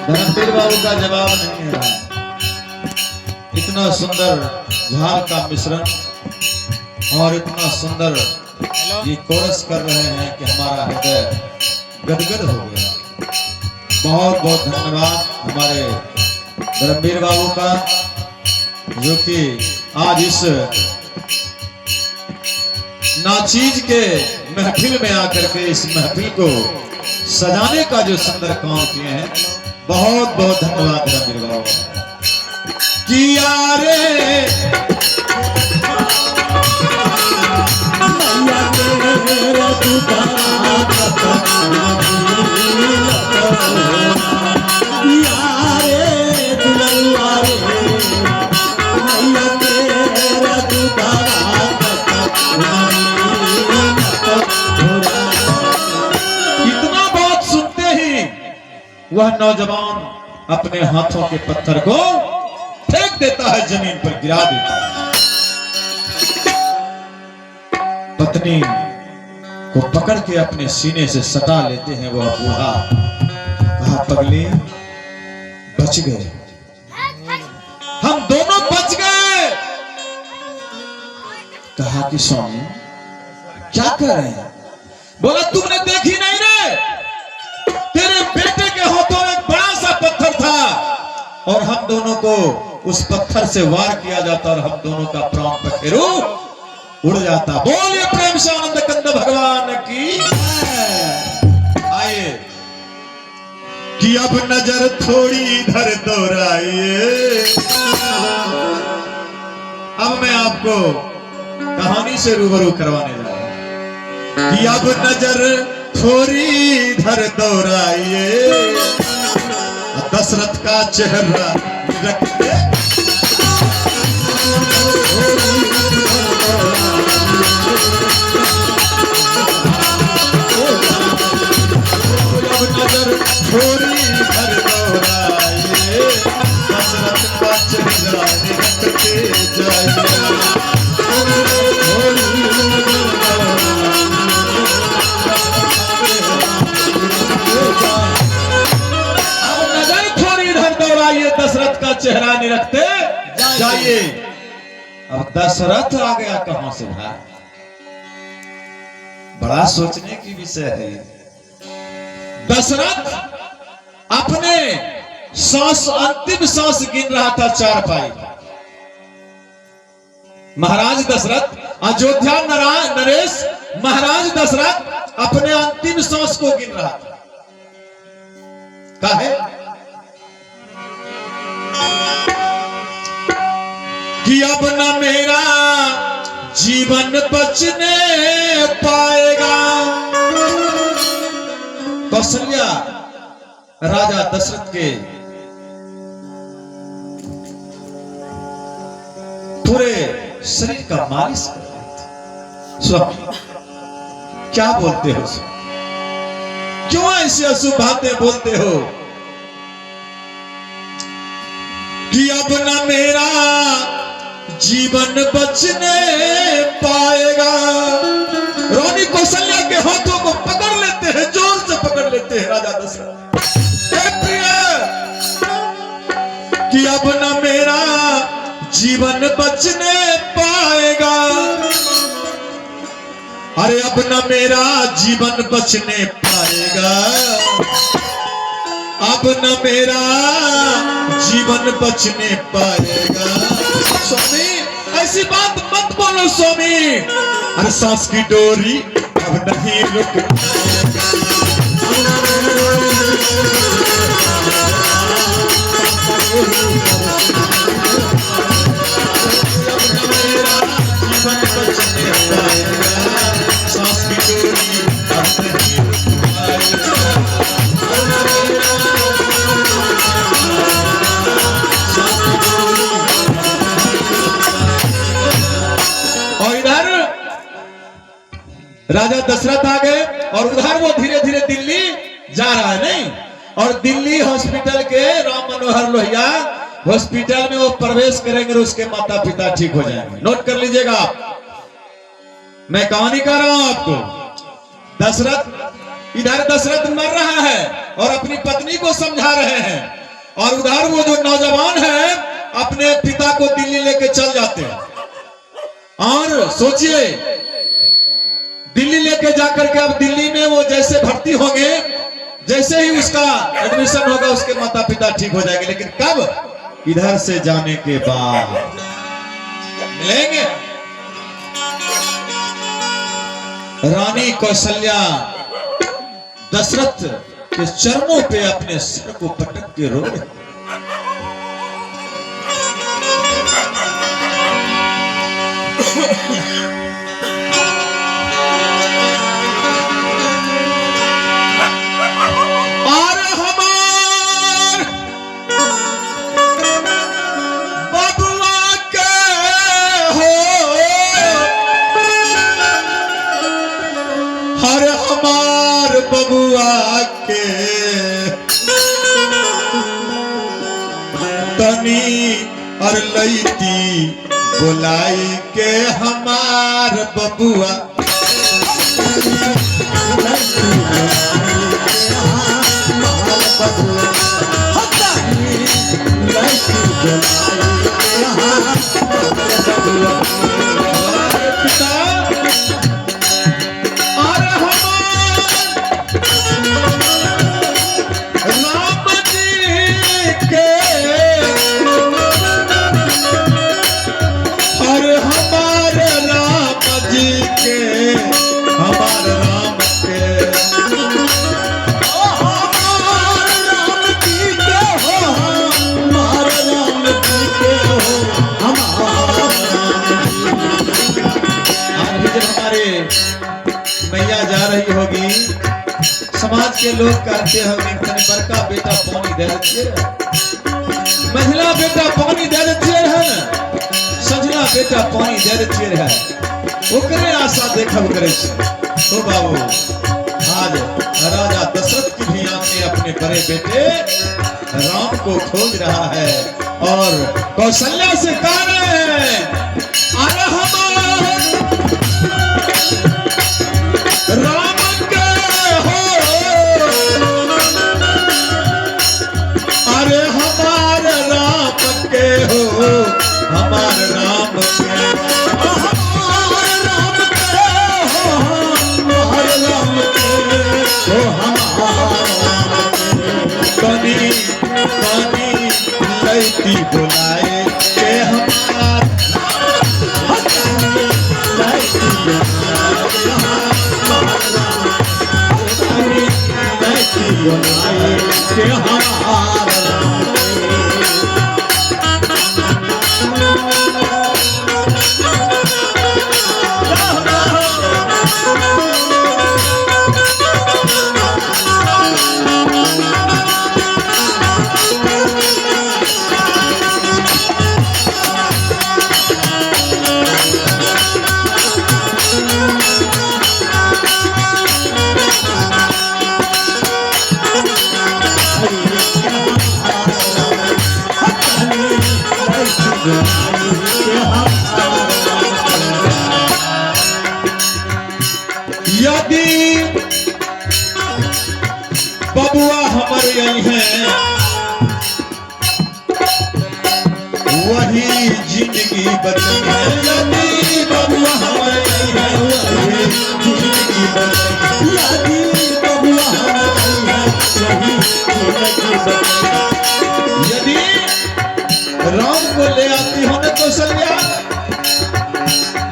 धर्मवीर बाबू का जवाब नहीं है रहा। इतना सुंदर झाल का मिश्रण और इतना सुंदर ये कोरस कर रहे हैं कि हमारा हृदय गदगद हो गया। बहुत बहुत धन्यवाद हमारे धर्मवीर बाबू का, जो कि आज इस नाचीज के महफिल में आकर के इस महफिल को सजाने का जो सुंदर काम किए हैं। बहुत बहुत धन्यवाद धर्मवीर बाबू। किया रे इतना बात सुनते ही वह नौजवान अपने हाथों के पत्थर को फेंक देता है, जमीन पर गिरा देता है। पत्नी को पकड़ के अपने सीने से सटा लेते हैं वह बूढ़ा। कहा, पगली बच गए, हम दोनों बच गए। कहा कि स्वामी क्या कर रहे हैं? बोला, तुमने देखी नहीं रे, तेरे बेटे के हाथों में एक बड़ा सा पत्थर था और हम दोनों को उस पत्थर से वार किया जाता और हम दोनों का प्राण पखेरु उड़ जाता। बोलिए प्रेम से आनंद कंद भगवान की। आइए कि अब नजर थोड़ी इधर दोहराइए। अब मैं आपको कहानी से रूबरू करवाने जा रहा हूं कि अब नजर थोड़ी इधर दोहराइए। दशरथ का चेहरा रखते नजर थोड़ी इधर दोहराइए। दशरथ का चेहरा रखते जाइए। दशरथ का चेहरा नहीं रखते जाइए। अब दशरथ आ गया कहां से भाई? बड़ा सोचने की विषय है। दशरथ अपने सांस, अंतिम सांस गिन रहा था चारपाई। महाराज दशरथ, अयोध्या नरेश महाराज दशरथ अपने अंतिम सांस को गिन रहा था। काहे कि अब न मेरा जीवन बचने पाएगा। कौशल्या राजा दशरथ के पूरे शरीर का मालिश कर रही थी। स्वामी क्या बोलते हो? क्यों ऐसी अशुभ बातें बोलते हो कि अब न मेरा जीवन बचने पाएगा। रानी कौशल्या के हाथों को पकड़ लेते हैं, जोर से पकड़ लेते हैं राजा दशरथ कि अब न मेरा जीवन बचने पाएगा। अरे अब न मेरा जीवन बचने पाएगा, अब न मेरा जीवन बचने पाएगा। स्वामी ऐसी बात मत बोलो स्वामी। अरे सांस की डोरी अब नहीं रुक जीवन बचने पाएगा। सांस की डोरी अब नहीं राजा दशरथ आ गए और उधर वो धीरे धीरे दिल्ली जा रहा है। नहीं, और दिल्ली हॉस्पिटल के राम मनोहर लोहिया हॉस्पिटल में वो प्रवेश करेंगे और उसके माता पिता ठीक हो जाएंगे। नोट कर लीजिएगा, मैं कहानी कह रहा हूं आपको। दशरथ, इधर दशरथ मर रहा है और अपनी पत्नी को समझा रहे हैं, और उधर वो जो नौजवान है अपने पिता को दिल्ली लेके चल जाते हैं। और सोचिए, दिल्ली लेके जाकर के अब दिल्ली में वो जैसे भर्ती होंगे, जैसे ही उसका एडमिशन होगा उसके माता पिता ठीक हो जाएंगे। लेकिन कब? इधर से जाने के बाद मिलेंगे। रानी कौशल्या दशरथ के चरणों पे अपने सिर को पटक के रो रहे। और हमार बबुआ के हो, हर हमार बबुआ के तनी और लईती बुलाई के हमार बबुआ। मैया जा रही होगी, समाज के लोग कहते होंगे बड़का बेटा पानी दे दिए, महिला बेटा पानी दे दिए है ना, सजना बेटा पानी दे दिए है, ओकरे आशा देखब करे। तो बाबू, आज राजा दशरथ की भी आंखें अपने बड़े बेटे राम को खोज रहा है और कौशल्या से कह रहे हैं, अरे हमारे राम के हो, अरे हमारे राम के हो, हमारे राम के, हमारे राम के हो, हमारे राम के हो, हमारे कनी कनी लैती बुलाए के हमार के हमार यदि बबुआ हमारे यही है, वही जिंदगी बचनी है। यदि बबुआ हमारे यही है, वही जिंदगी बचनी। यदि बबुआ हमारे यही है, वही जिंदगी बचनी। यदि राम को ले आती हो न कौशल्या,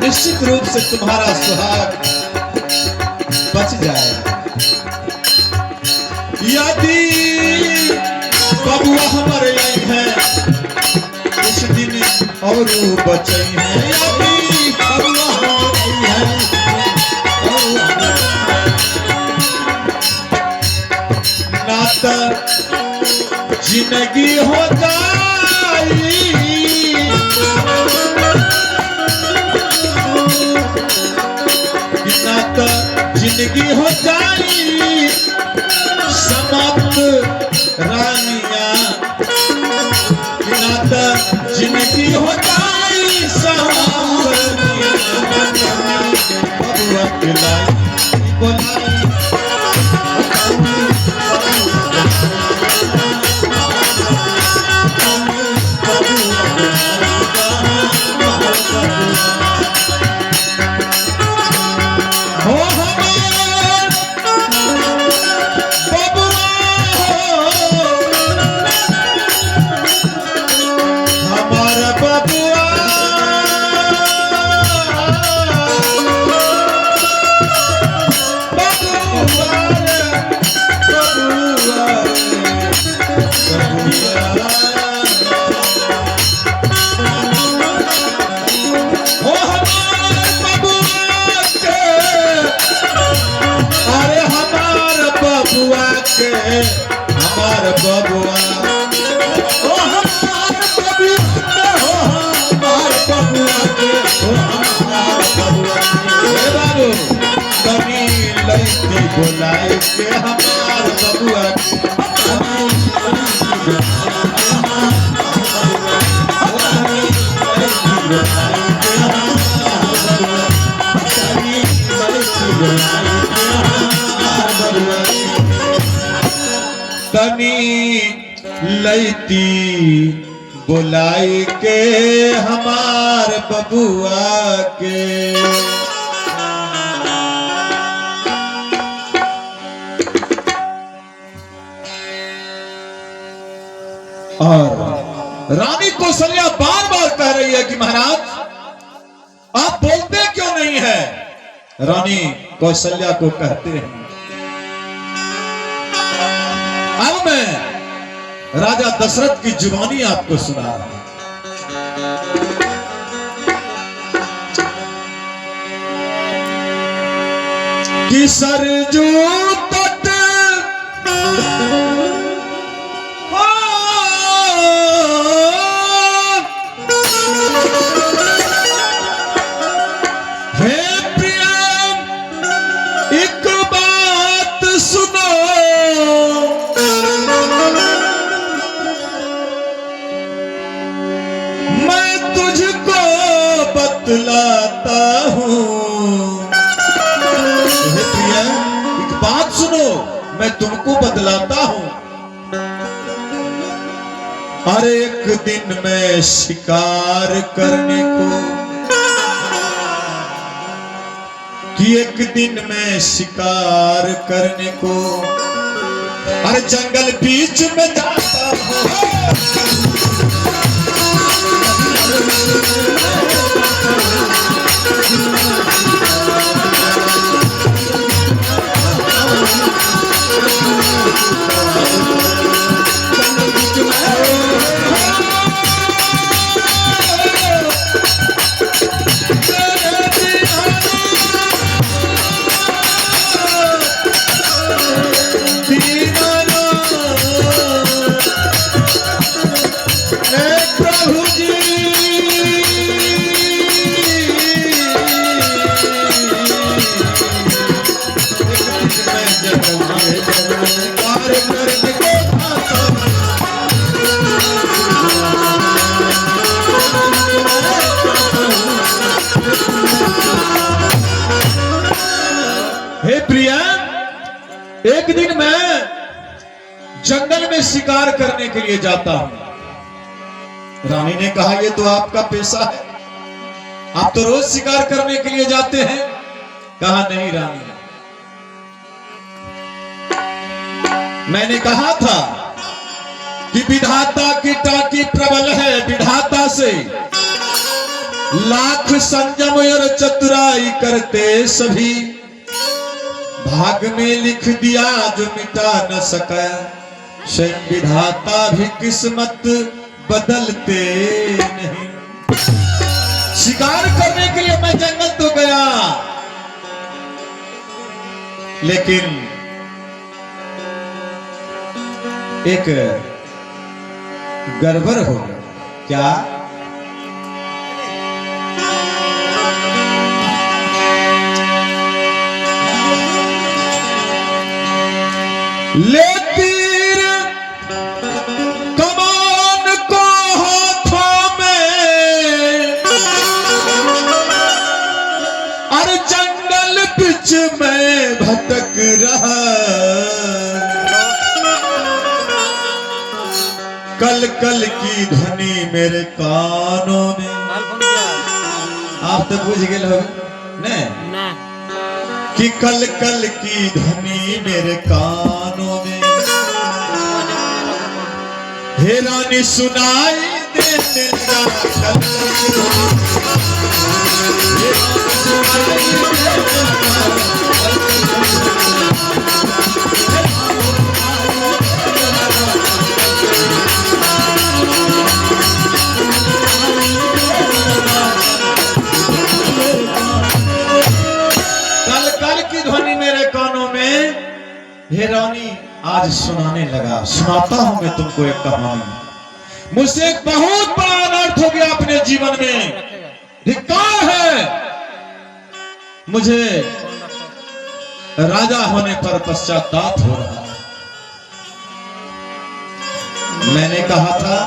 निश्चित रूप से तुम्हारा सुहाग बच जाएगा। यदि बबुआ हमारे यही है, उस दिन और बचे हैं। यदि बबुआ हमारे यही है, नाता जिंदगी हो जाई, नाता जिंदगी हो जाई समाप्त रानिया, नाता जिंदगी हो जाई समाप्त रानिया। हमार बबुआ, ओ हमार बबुआ, ओ हमार बबुआ के, ओ हमार बबुआ के। हे बाबू तनी लड़की बुलाई के हमार बबुआ के। तनी लैती बुलाई के हमार बबुआ के। और रानी कौशल्या बार बार कह रही है कि महाराज आप बोलते क्यों नहीं है। रानी कौशल्या को कहते हैं अब मैं राजा दशरथ की जुबानी आपको सुना रहा हूं कि सरजू तट हे प्रियम एक बात सुनो, मैं तुझको बतलाता हूँ। हे प्रियम एक बात सुनो, मैं तुमको बतलाता हूँ। हर एक दिन मैं शिकार करने को, कि एक दिन मैं शिकार करने को हर जंगल बीच में जाता हूँ। हे प्रिया एक दिन मैं जंगल में शिकार करने के लिए जाता हूं। रानी ने कहा ये तो आपका पेशा है, आप तो रोज शिकार करने के लिए जाते हैं। कहा नहीं रानी, मैंने कहा था कि विधाता की टाकी प्रबल है, विधाता से लाख संयम और चतुराई करते सभी, भाग में लिख दिया जो मिटा न सका, स्वयं विधाता भी किस्मत बदलते नहीं। शिकार करने के लिए मैं जंगल तो गया, लेकिन एक गड़बड़ हो गया। क्या? ले तीर कमान को हाथों में, और जंगल बीच में भटक रहा, कल कल की ध्वनि मेरे कानों में। आप तो बुझ गए हो ना कि कल कल की ध्वनि मेरे कानों में, हे रानी सुनाई देने लगा कल कल की ध्वनि मेरे कानों में, हे रानी आज सुनाने लगा। सुनाता हूं मैं तुमको एक कहानी। मुझसे एक बहुत बड़ा अनर्थ हो गया अपने जीवन में, धिक्कार है मुझे, राजा होने पर पश्चाताप हो रहा है। मैंने कहा था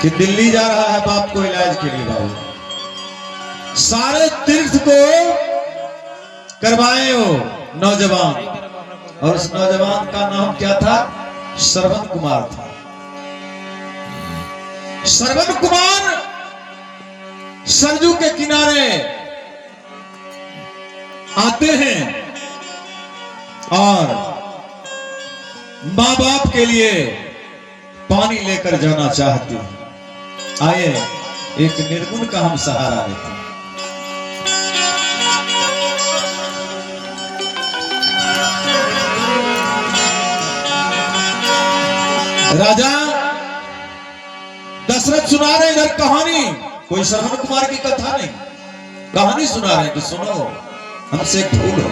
कि दिल्ली जा रहा है बाप को इलाज के लिए, बाबू सारे तीर्थ को करवाए हो नौजवान, और उस नौजवान का नाम क्या था? श्रवण कुमार था। श्रवण कुमार सरजू के किनारे आते हैं और मां बाप के लिए पानी लेकर जाना चाहते हैं। आइए एक निर्गुण का हम सहारा लेते हैं। राजा दशरथ सुना रहे इधर कहानी, कोई श्रवण कुमार की कथा नहीं, कहानी सुना रहे कि सुनो हमसे एक भूल हो।